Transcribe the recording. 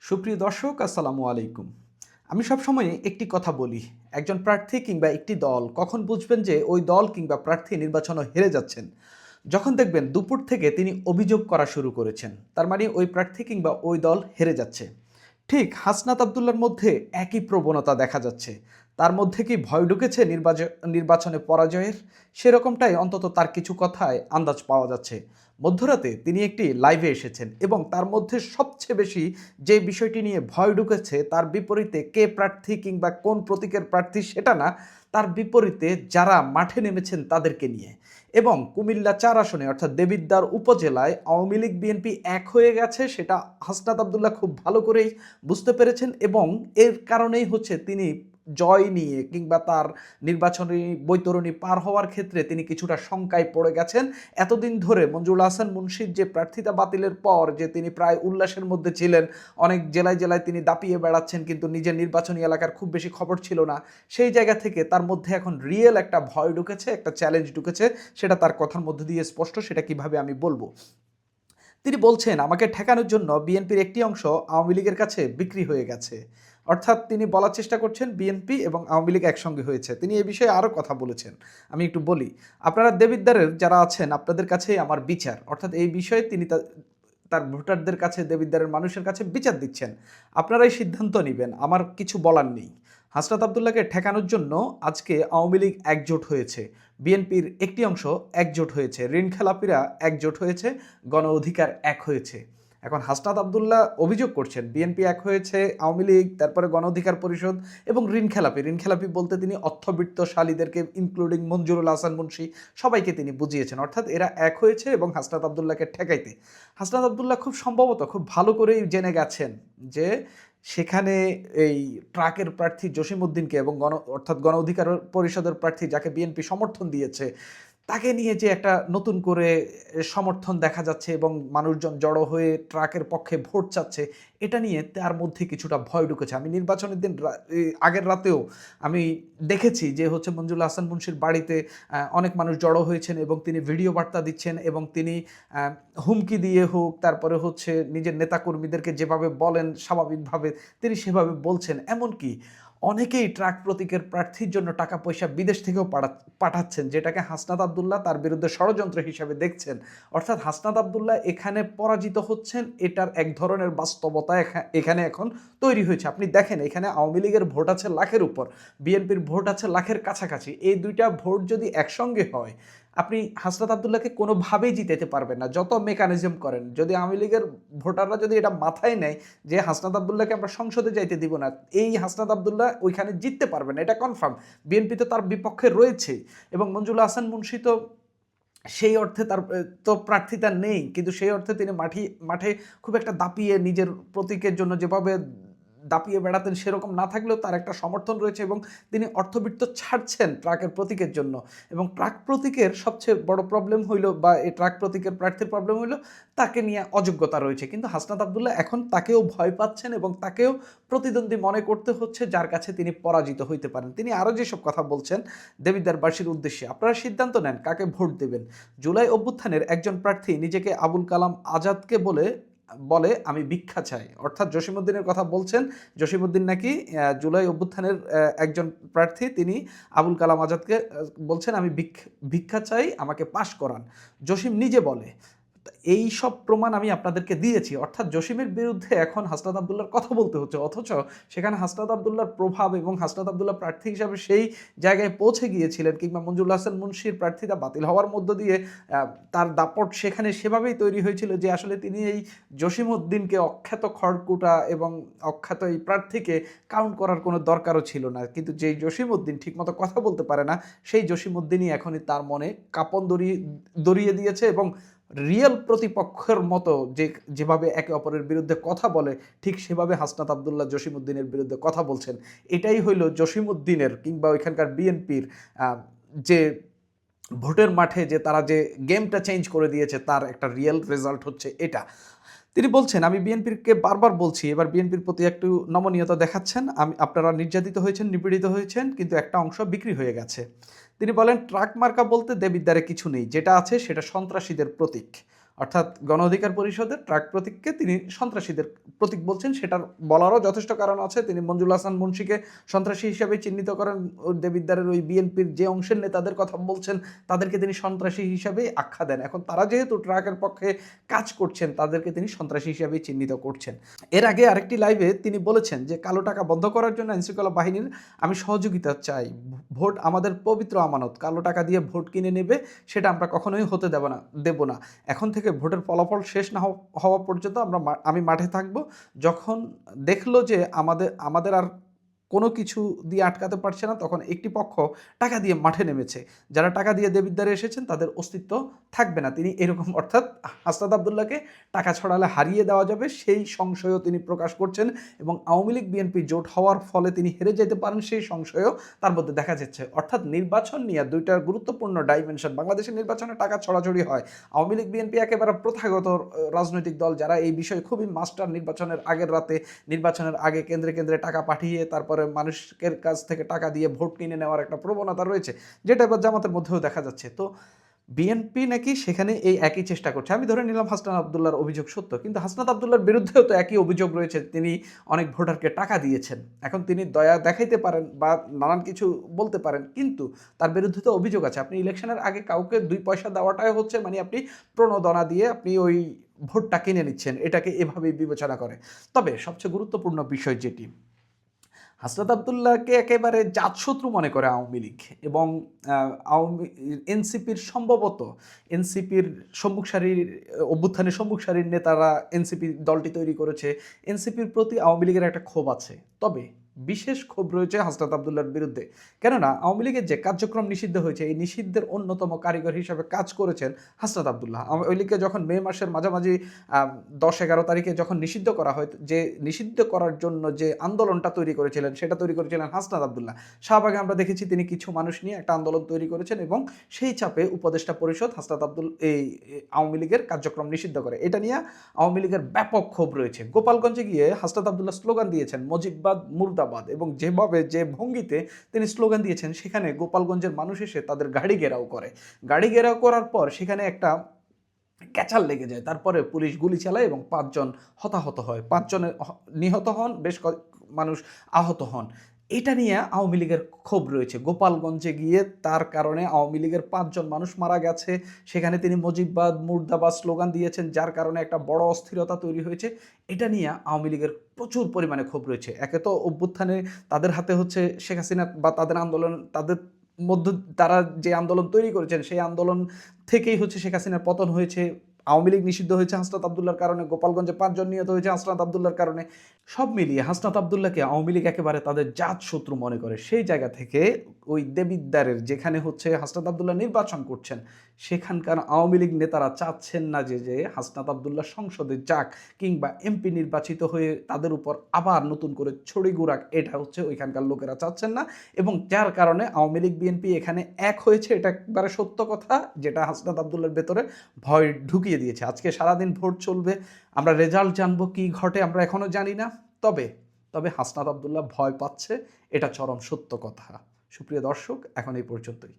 সুপ্রিয় দর্শক, আসসালামু আলাইকুম। আমি সবসময় একটি কথা বলি, একজন প্রার্থী কিংবা একটি দল কখন বুঝবেন যে ওই দল কিংবা প্রার্থী নির্বাচনে হেরে যাচ্ছেন? যখন দেখবেন দুপুর থেকে তিনি অভিযোগ করা শুরু করেছেন, তার মানে ওই প্রার্থী কিংবা ওই দল হেরে যাচ্ছে। ঠিক হাসনাত আবদুল্লার মধ্যে একই প্রবণতা দেখা যাচ্ছে। তার মধ্যে কি ভয় ঢুকেছে নির্বাচনে পরাজয়ের? সেরকমটাই অন্তত তার কিছু কথায় আন্দাজ পাওয়া যাচ্ছে। মধ্যরাতে তিনি একটি লাইভে এসেছেন এবং তার মধ্যে সবচেয়ে বেশি যে বিষয়টি নিয়ে ভয় ঢুকেছে, তার বিপরীতে কে প্রার্থী কিংবা কোন প্রতীকের প্রার্থী সেটা না, তার বিপরীতে যারা মাঠে নেমেছেন তাদেরকে নিয়ে। এবং কুমিল্লা ৪ আসনে অর্থাৎ দেবিদ্বার উপজেলায় আওয়ামী লীগ বিএনপি এক হয়ে গেছে, সেটা হাসনাত আবদুল্লাহ খুব ভালো করেই বুঝতে পেরেছেন এবং এর কারণেই হচ্ছে তিনি জয় নিয়ে কিংবা তার নির্বাচনী বৈতরণী পার হওয়ার ক্ষেত্রে তিনি কিছুটা শঙ্কায় পড়ে গেছেন। এতদিন ধরে মঞ্জুরুল হাসান মুন্সির যে প্রার্থিতা বাতিলের পর যে তিনি প্রায় উল্লাসের মধ্যে ছিলেন, অনেক জেলায় জেলায় তিনি দাপিয়ে বেড়াচ্ছেন কিন্তু নিজের নির্বাচনী এলাকার খুব বেশি খবর ছিল না। সেই জায়গা থেকে তার মধ্যে এখন রিয়েল একটা ভয় ঢুকেছে, একটা চ্যালেঞ্জ ঢুকেছে। সেটা তার কথার মধ্যে দিয়ে স্পষ্ট, সেটা কিভাবে আমি বলবো। তিনি বলছেন আমাকে ঠেকানোর জন্য বিএনপির একটি অংশ আওয়ামী লীগের কাছে বিক্রি হয়ে গেছে। অর্থাৎ তিনি বলার চেষ্টা করছেন বিএনপি এবং আওয়ামী লীগ একসঙ্গে হয়েছে। তিনি এ বিষয়ে আরও কথা বলেছেন। আমি একটু বলি, আপনারা দেবিদ্বারের যারা আছেন আপনাদের কাছেই আমার বিচার। অর্থাৎ এই বিষয়ে তিনি তার ভোটারদের কাছে, দেবিদ্বারের মানুষের কাছে বিচার দিচ্ছেন। আপনারাই সিদ্ধান্ত নেবেন, আমার কিছু বলার নেই। হাসনাত আবদুল্লাহকে ঠেকানোর জন্য আজকে আওয়ামী লীগ একজোট হয়েছে, বিএনপির একটি অংশ একজোট হয়েছে, ঋণ খেলাপিরা একজোট হয়েছে, গণ অধিকার এক হয়েছে। এখন হাসনাত আবদুল্লাহ অভিযোগ করছেন বিএনপি এক হয়েছে, আওয়ামী লীগ, তারপরে গণ অধিকার পরিষদ এবং ঋণ খেলাপি বলতে তিনি অর্থবিত্তশালীদেরকে ইনক্লুডিং মঞ্জুরুল হাসান মুন্সি সবাইকে তিনি বুঝিয়েছেন। অর্থাৎ এরা এক হয়েছে এবং হাসনাত আবদুল্লাহকে ঠেকাইতে। হাসনাত আবদুল্লাহ খুব সম্ভবত খুব ভালো করেই জেনে গেছেন যে সেখানে এই ট্রাকের প্রার্থী জসিমউদ্দিনকে এবং অর্থাৎ গণ অধিকার পরিষদের প্রার্থী যাকে বিএনপি সমর্থন দিয়েছে, তাকে নিয়ে যে একটা নতুন করে সমর্থন দেখা যাচ্ছে এবং মানুষজন জড়ো হয়ে ট্রাকের পক্ষে ভোট চাচ্ছে, এটা নিয়ে তার মধ্যে কিছুটা ভয় ঢুকেছে। আমি নির্বাচনের দিন আগের রাতেও আমি দেখেছি যে হচ্ছে মঞ্জুরুল হাসান মুন্সির বাড়িতে অনেক মানুষ জড়ো হয়েছেন এবং তিনি ভিডিও বার্তা দিচ্ছেন এবং তিনি হুমকি দিয়ে হোক, তারপরে হচ্ছে নিজের নেতাকর্মীদেরকে যেভাবে বলেন স্বাভাবিকভাবে তিনি সেভাবে বলছেন। এমনকি অনেকেই ট্রাক প্রতীকের প্রার্থীর জন্য টাকা পয়সা বিদেশ থেকেও পাঠাচ্ছেন, যেটাকে হাসনাত আবদুল্লাহ তার বিরুদ্ধে ষড়যন্ত্র হিসাবে দেখছেন। অর্থাৎ হাসনাত আবদুল্লাহ এখানে পরাজিত হচ্ছেন, এটার এক ধরনের বাস্তবতা এখানে এখন তৈরি হয়েছে। আপনি দেখেন এখানে আওয়ামী লীগের ভোট আছে লাখের উপর, বিএনপির ভোট আছে লাখের কাছাকাছি। এই দুইটা ভোট যদি একসঙ্গে হয়, আপনি হাসনাত আবদুল্লাহকে কোনোভাবেই জিতাতে পারবেন না, যত মেকানিজম করেন। যদি আওয়ামী লীগের ভোটাররা যদি এটা মাথায় নেয় যে হাসনাত আবদুল্লাহকে আমরা সংসদে যাইতে দিব না, এই হাসনাত আবদুল্লাহ ওইখানে জিততে পারবে না, এটা কনফার্ম। বিএনপি তো তার বিপক্ষে রয়েছে এবং মঞ্জুরুল হাসান মুন্সি তো সেই অর্থে তার তো প্রার্থিতা নেই, কিন্তু সেই অর্থে তিনি মাঠে খুব একটা দাপিয়ে নিজের প্রতীকের জন্য যেভাবে দাপিয়ে বেড়াতেন সেরকম না থাকলেও তার একটা সমর্থন রয়েছে এবং তিনি অর্থবিত্ত ছাড়ছেন ট্রাকের প্রতীকের জন্য। এবং ট্রাক প্রতীকের সবচেয়ে বড় প্রবলেম হইল, বা এই ট্রাক প্রতীকের প্রার্থীর প্রবলেম হইল তাকে নিয়ে অযোগ্যতা রয়েছে। কিন্তু হাসনাত আবদুল্লাহ এখন তাকেও ভয় পাচ্ছেন এবং তাকেও প্রতিদ্বন্দ্বী মনে করতে হচ্ছে যার কাছে তিনি পরাজিত হইতে পারেন। তিনি আরও যেসব কথা বলছেন দেবিদ্বারবাসীর উদ্দেশ্যে, আপনারা সিদ্ধান্ত নেন কাকে ভোট দেবেন। জুলাই অভ্যুত্থানের একজন প্রার্থী নিজেকে আবুল কালাম আজাদকে বলে বলে আমি ভিক্ষা চাই, অর্থাৎ জসিমউদ্দিনের কথা বলছেন। জসিমউদ্দিন নাকি জুলাই অভ্যুত্থানের একজন প্রার্থী, তিনি আবুল কালাম আজাদকে বলছেন আমি ভিক্ষা চাই, আমাকে পাশ করান। জসিম নিজে বলে। এই সব প্রমাণ আমি আপনাদেরকে দিয়েছি। অর্থাৎ জসিমের বিরুদ্ধে এখন হাসনাত আবদুল্লাহর কথা বলতে হচ্ছে, অথচ সেখানে হাসনাত আবদুল্লাহর প্রভাব এবং হাসনাত আবদুল্লাহ প্রার্থী হিসাবে সেই জায়গায় পৌঁছে গিয়েছিলেন, কিংবা মঞ্জুরুল হাসান মুন্সির প্রার্থিতা বাতিল হওয়ার মধ্য দিয়ে তার দাপট সেখানে সেভাবেই তৈরি হয়েছিল যে আসলে তিনি এই জসিমউদ্দিনকে, অখ্যাত খড়কুটা এবং অখ্যাত এই প্রার্থীকে কাউন্ট করার কোনো দরকারও ছিল না। কিন্তু যেই জসিমউদ্দিন ঠিকমতো কথা বলতে পারে না, সেই জসিমউদ্দিনই এখনই তার মনে কাঁপন দড়িয়ে দিয়েছে এবং রিয়েল প্রতিপক্ষের মতো যেভাবে একে অপরের বিরুদ্ধে কথা বলে, ঠিক সেভাবে হাসনাত আবদুল্লাহ জসিমউদ্দিনের বিরুদ্ধে কথা বলছেন। এটাই হইল জসিমউদ্দিনের কিংবা ওইখানকার বিএনপির যে ভোটের মাঠে যে তারা যে গেমটা চেঞ্জ করে দিয়েছে, তার একটা রিয়েল রেজাল্ট হচ্ছে এটা। তিনি বলছেন আমি বিএনপিকে বারবার বলছি, এবার বিএনপির প্রতি একটু নমনীয়তা দেখাচ্ছেন, আপনারা নির্যাতিত হয়েছেন, নিপীড়িত হয়েছেন, কিন্তু একটা অংশ বিক্রি হয়ে গেছে। তিনি বলেন ট্রাক মার্কা বলতে দেবিদ্বারে কিছু নেই, যেটা আছে সেটা সন্ত্রাসীদের প্রতীক। অর্থাৎ গণ অধিকার পরিষদের ট্রাক প্রতীককে তিনি সন্ত্রাসীদের প্রতীক বলছেন। সেটার বলারও যথেষ্ট কারণ আছে। তিনি মঞ্জুল হাসান মুন্সিকে সন্ত্রাসী হিসাবে চিহ্নিত করেন। দেবিদ্বারের ওই বিএনপির যে অংশের নেতাদের কথা বলছেন তাদেরকে তিনি সন্ত্রাসী হিসাবেই আখ্যা দেন। এখন তারা যেহেতু ট্রাকের পক্ষে কাজ করছেন তাদেরকে তিনি সন্ত্রাসী হিসাবেই চিহ্নিত করছেন। এর আগে আরেকটি লাইভে তিনি বলেছেন যে কালো টাকা বন্ধ করার জন্য আইনশৃঙ্খলা বাহিনীর আমি সহযোগিতা চাই। ভোট আমাদের পবিত্র আমানত, কালো টাকা দিয়ে ভোট কিনে নেবে সেটা আমরা কখনোই হতে দেব না। এখন থেকে ভোটের ফলাফল শেষ না হওয়া পর্যন্ত আমি মাঠে থাকব। যখন দেখলো যে আমাদের আর কোনো কিছু দিয়ে আটকাতে পারছে না, তখন একটি পক্ষ টাকা দিয়ে মাঠে নেমেছে। যারা টাকা দিয়ে দেবিদ্বারে এসেছেন তাদের অস্তিত্ব থাকবে না। তিনি এরকম, অর্থাৎ হাসনাত আবদুল্লাহকে টাকা ছড়ালে হারিয়ে দেওয়া যাবে সেই সংশয়ও তিনি প্রকাশ করছেন, এবং আওয়ামী লীগ বিএনপি জোট হওয়ার ফলে তিনি হেরে যেতে পারেন সেই সংশয়ও তার মধ্যে দেখা যাচ্ছে। অর্থাৎ নির্বাচন নিয়ে দুইটা গুরুত্বপূর্ণ ডাইমেনশন। বাংলাদেশের নির্বাচনে টাকা ছড়াছড়ি হয়। আওয়ামী লীগ বিএনপি একেবারে প্রথাগত রাজনৈতিক দল, যারা এই বিষয়ে খুবই মাস্টার। নির্বাচনের আগের রাতে, নির্বাচনের আগে কেন্দ্রে কেন্দ্রে টাকা পাঠিয়ে তারপরে মানুষের কাছ থেকে টাকা দিয়ে ভোট কিনে নেওয়ার একটা প্রবণতা রয়েছে, যেটা এবার জামাতের মধ্যেও দেখা যাচ্ছে। তো বিএনপি নাকি সেখানে এই একই চেষ্টা করছে। আমি ধরে নিলাম হাসনাত আবদুল্লাহর অভিযোগ সত্য, কিন্তু হাসনাত আবদুল্লাহর বিরুদ্ধেও তো একই অভিযোগ রয়েছে, তিনি অনেক ভোটারকে টাকা দিয়েছেন। এখন তিনি দয়া দেখাইতে পারেন বা নানান কিছু বলতে পারেন, কিন্তু তার বিরুদ্ধে তো অভিযোগ আছে। আপনি ইলেকশনের আগে কাউকে 2 পয়সা দেওয়াটাই হচ্ছে মানে আপনি প্রণোদনা দিয়ে আপনি ওই ভোটটা কিনে নিচ্ছেন, এটাকে এভাবেই বিবেচনা করে। তবে সবচেয়ে গুরুত্বপূর্ণ বিষয় যেটি, হাসনাত আবদুল্লাহকে একেবারে জাতশত্রু মনে করে আওয়ামী লীগ, এবং এনসিপির সম্ভবত এনসিপির সম্মুখ সারির অভ্যুত্থানের সম্মুখ সারির নেতারা এনসিপি দলটি তৈরি করেছে। এনসিপির প্রতি আওয়ামী লীগের একটা ক্ষোভ আছে, তবে বিশেষ ক্ষোভ রয়েছে হাসনাত আবদুল্লাহর বিরুদ্ধে। কেননা আওয়ামী লীগের যে কার্যক্রম নিষিদ্ধ হয়েছে, এই নিষিদ্ধের অন্যতম কারিগর হিসাবে কাজ করেছেন হাসনাত আবদুল্লাহ। আওয়ামী লীগকে যখন মে মাসের মাঝামাঝি 10-11 তারিখে যখন নিষিদ্ধ করা হয়, যে নিষিদ্ধ করার জন্য যে আন্দোলনটা তৈরি করেছিলেন সেটা তৈরি করেছিলেন হাসনাত আবদুল্লাহ। শাহবাগে আমরা দেখেছি তিনি কিছু মানুষ নিয়ে একটা আন্দোলন তৈরি করেছেন, এবং সেই চাপে উপদেষ্টা পরিষদ এই আওয়ামী লীগের কার্যক্রম নিষিদ্ধ করে। এটা নিয়ে আওয়ামী লীগের ব্যাপক ক্ষোভ রয়েছে। গোপালগঞ্জে গিয়ে হাসনাত আবদুল্লাহ স্লোগান দিয়েছেন মুজিববাদ মুর্দাবাদ, এবং যেভাবে যে ভঙ্গিতে তিনি স্লোগান দিয়েছেন সেখানে গোপালগঞ্জের মানুষ এসে তাদের গাড়ি ঘেরাও করে। গাড়ি ঘেরাও করার পর সেখানে একটা ক্যাচাল লেগে যায়, তারপরে পুলিশ গুলি চালায় এবং 5 জন হতাহত হয়, 5 জনের নিহত হন, বেশ মানুষ আহত হন। এটা নিয়ে আওয়ামী লীগের ক্ষোভ রয়েছে। গোপালগঞ্জে গিয়ে তার কারণে আওয়ামী লীগের 5 জন মানুষ মারা গেছে, সেখানে তিনি মুজিববাদ মুর্দাবাদ স্লোগান দিয়েছেন, যার কারণে একটা বড় অস্থিরতা তৈরি হয়েছে। এটা নিয়ে আওয়ামী লীগের প্রচুর পরিমাণে ক্ষোভ রয়েছে। একে তো অভ্যুত্থানে তাদের হাতে হচ্ছে শেখ হাসিনা, বা তাদের আন্দোলন, তাদের মধ্য তারা যে আন্দোলন তৈরি করেছেন সেই আন্দোলন থেকেই হচ্ছে শেখ হাসিনার পতন হয়েছে। আওয়ামী লীগ নিষিদ্ধ হয়েছে হাসনাত আবদুল্লাহর কারণে, গোপালগঞ্জে 5 জন নিহত হয়েছে হাসনাত আবদুল্লাহর কারণে। সব মিলিয়ে হাসনাত আবদুল্লাহকে আওয়ামী লীগ একেবারে তাদের জাত শত্রু মনে করে। সেই জায়গা থেকে ওই দেবিদ্বারের যেখানে হচ্ছে হাসনাত আবদুল্লাহ নির্বাচন করছেন, সেখানকার আওয়ামী লীগ নেতারা চাচ্ছেন না যে হাসনাত আবদুল্লাহ সংসদে যাক কিংবা এমপি নির্বাচিত হয়ে তাদের উপর আবার নতুন করে ছড়ি ঘুরাক, এটা হচ্ছে ওইখানকার লোকেরা চাচ্ছেন না, এবং যার কারণে আওয়ামী লীগ বিএনপি এখানে এক হয়েছে। এটা একবারে সত্য কথা, যেটা হাসনাত আবদুল্লাহর ভেতরে ভয় ঢুকিয়ে দিয়েছে। আজকে সারাদিন ভোট চলবে, আমরা রেজাল্ট জানবো, কি ঘটে আমরা এখনো জানি না। তবে হাসনাত আবদুল্লাহ ভয় পাচ্ছে, এটা চরম সত্য কথা। সুপ্রিয় দর্শক, এখন এই পর্যন্তই।